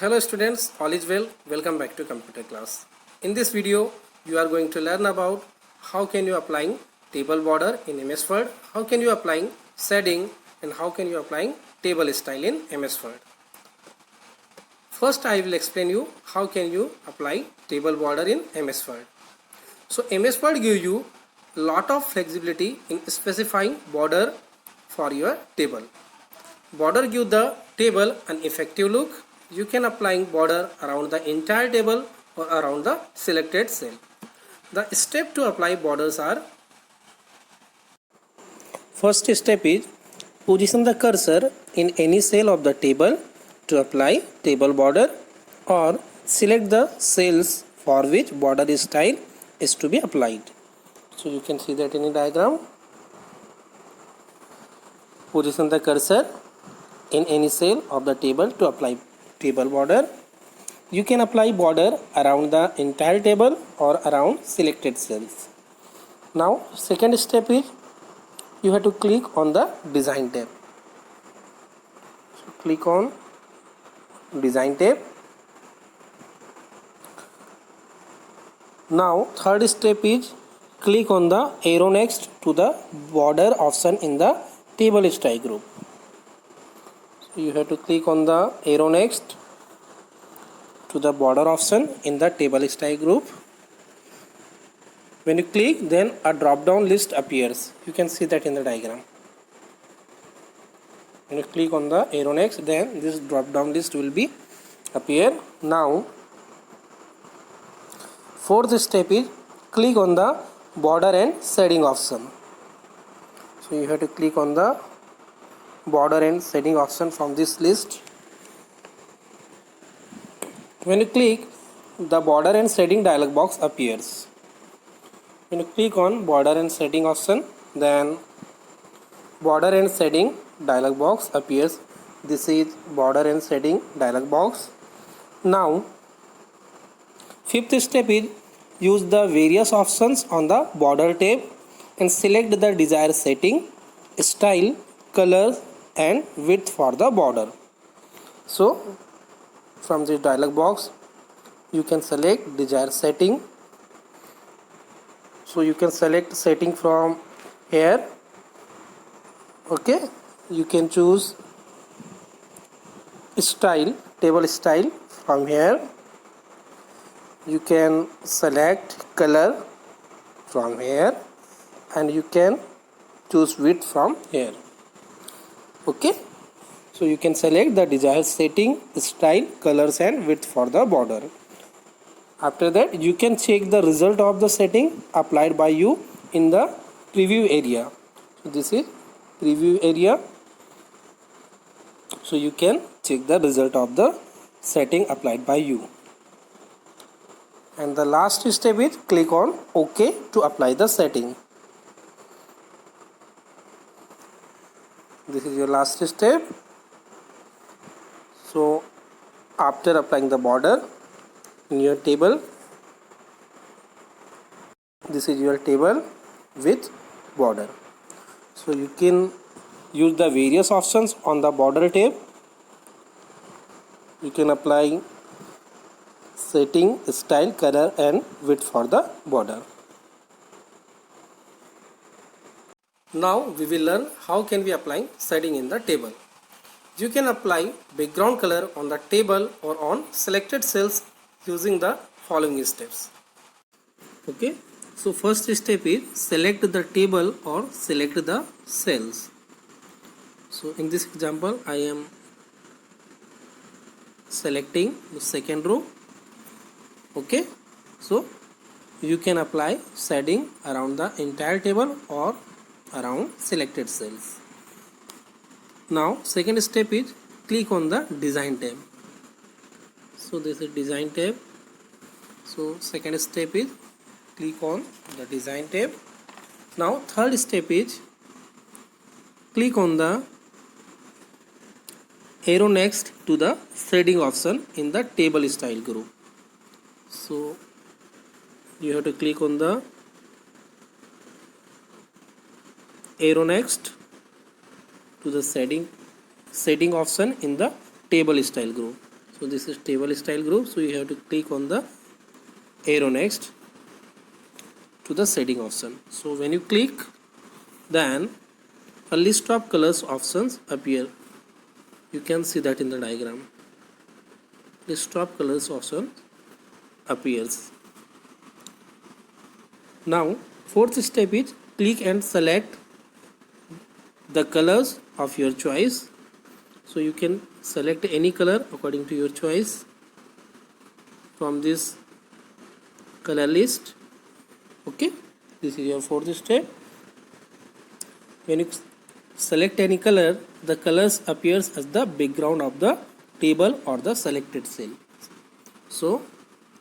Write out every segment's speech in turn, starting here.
Hello students, all is well. Welcome back to computer class. In this video, you are going to learn about how can you applying table border in MS Word, how can you applying shading, and how can you applying table style in MS Word. First, I will explain you how can you apply table border in MS Word. So MS Word gives you lot of flexibility in specifying border for your table. Border give the table an effective look. You can apply border around the entire table or around the selected cell. The step to apply borders are: first step is position the cursor in any cell of the table to apply table border, or select the cells for which border style is to be applied. So you can see that in the diagram. Position the cursor in any cell of the table to apply table border. You can apply border around the entire table or around selected cells. Now second step is you have to click on the design tab. So click on design tab. Now third step is click on the arrow next to the border option in the table style group. So you have to click on the arrow next to the border option in the table style group. When you click, then a drop down list appears. You can see that in the diagram. When you click on the arrow next, then this drop down list will be appear. Now fourth step is click on the border and shading option. So you have to click on the border and shading option from this list. When you click, the border and shading dialog box appears. When you click on border and shading option, then border and shading dialog box appears. This is border and shading dialog box. Now fifth step is use the various options on the border tab and select the desired setting, style, color and width for the border. So from this dialog box you can select desired setting. So you can select setting from here. Okay, you can choose style, table style from here. You can select color from here and you can choose width from here. Okay, so you can select the desired setting, style, colors and width for the border. After that you can check the result of the setting applied by you in the preview area. So this is preview area. So you can check the result of the setting applied by you. And the last step is click on OK to apply the setting. This is your last step. So after applying the border in your table, this is your table with border. So you can use the various options on the border tab. You can apply setting, style, color and width for the border. Now we will learn how can we apply shading in the table. You can apply background color on the table or on selected cells using the following steps. Okay, so first step is select the table or select the cells. So in this example I am selecting the second row. Okay, so you can apply shading around the entire table or around selected cells. Now second step is click on the design tab. So this is design tab. So second step is click on the design tab. Now third step is click on the arrow next to the shading option in the table style group. So you have to click on the arrow next to the setting option in the table style group. So this is table style group, so you have to click on the arrow next to the setting option. So when you click, then a list of colors options appear. You can see that in the diagram. List of colors option appears. Now fourth step is click and select the colors of your choice. So you can select any color according to your choice from this color list. Okay, this is your fourth step. When you select any color, the colors appears as the background of the table or the selected cell. So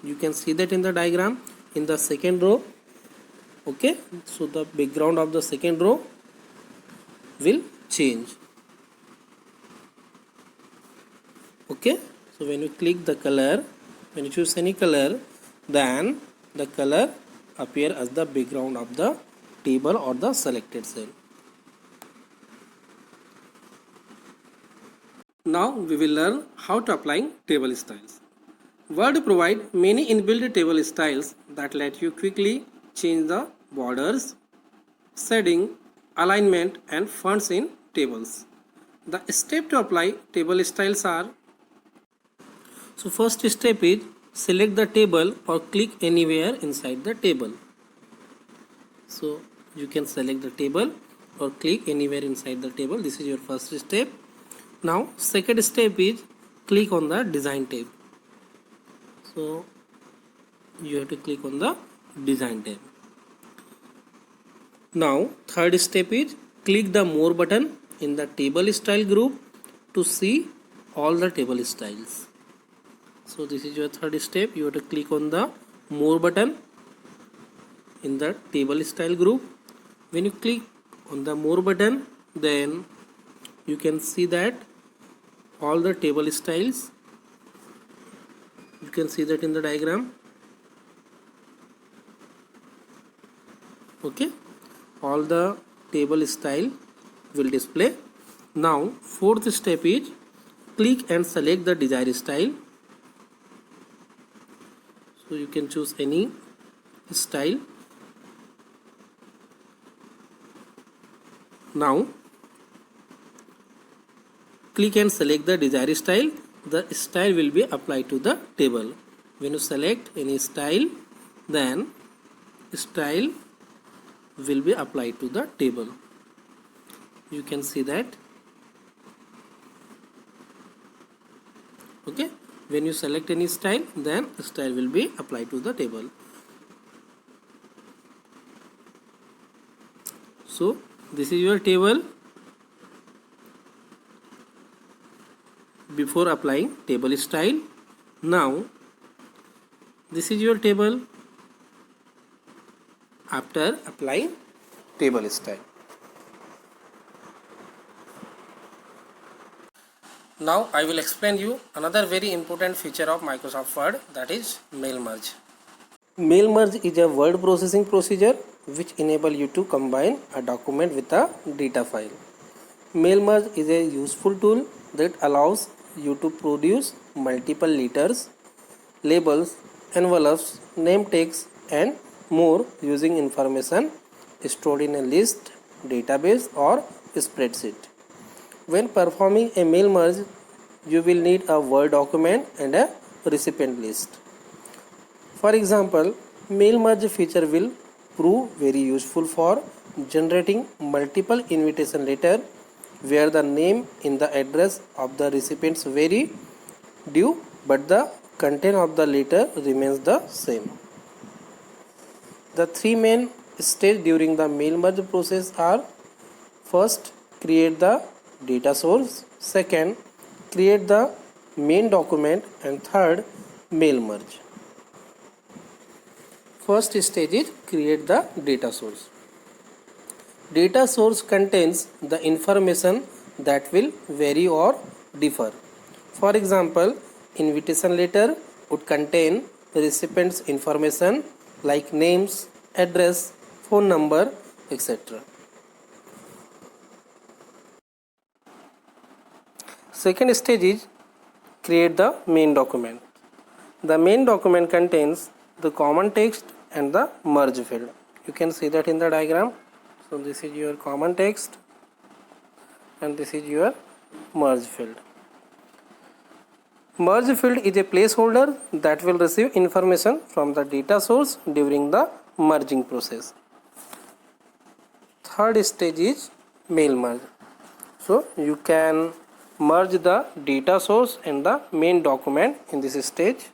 you can see that in the diagram in the second row. Okay, so the background of the second row will change. Okay, so when you click the color, when you choose any color, then the color appear as the background of the table or the selected cell. Now we will learn how to apply table styles. Word provide many inbuilt table styles that let you quickly change the borders, shading, alignment and fonts in tables. The step to apply table styles are: so first step is select the table or click anywhere inside the table. So you can select the table or click anywhere inside the table. This is your first step. Now second step is click on the design tab. So you have to click on the design tab. Now third step is click the more button in the table style group to see all the table styles. So this is your third step. You have to click on the more button in the table style group. When you click on the more button, then you can see that all the table styles, you can see that in the diagram. Okay, all the table style will display. Now fourth step is click and select the desired style. So you can choose any style. Now click and select the desired style. The style will be applied to the table. When you select any style, then style will be applied to the table. You can see that. Okay, when you select any style, then style will be applied to the table. So this is your table before applying table style. Now this is your table after applying table style. Now I will explain you another very important feature of Microsoft Word, that is mail merge. Mail merge is a word processing procedure which enable you to combine a document with a data file. Mail merge is a useful tool that allows you to produce multiple letters, labels, envelopes, name tags and more using information stored in a list, database or spreadsheet. When performing a mail merge, you will need a Word document and a recipient list. For example, mail merge feature will prove very useful for generating multiple invitation letter where the name in the address of the recipients vary due but the content of the letter remains the same. The three main stages during the mail merge process are: first, create the data source; second, create the main document; and third, mail merge. First stage is create the data source. Data source contains the information that will vary or differ. For example, invitation letter would contain recipient's information like names, address, phone number, etc. Second stage is create the main document. The main document contains the common text and the merge field. You can see that in the diagram. So this is your common text and this is your merge field. Merge field is a placeholder that will receive information from the data source during the merging process. Third stage is mail merge. So you can merge the data source and the main document in this stage.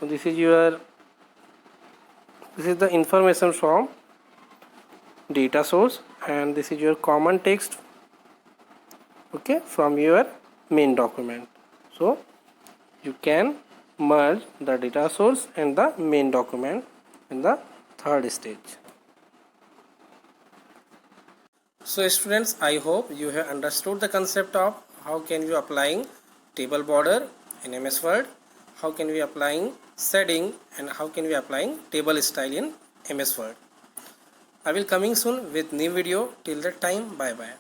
So this is the information from data source and this is your common text, okay, from your main document. So you can merge the data source and the main document in the third stage. So students, I hope you have understood the concept of how can you applying table border in MS Word, how can we applying shading, and how can we applying table style in MS Word. I will coming soon with new video. Till that time, bye bye.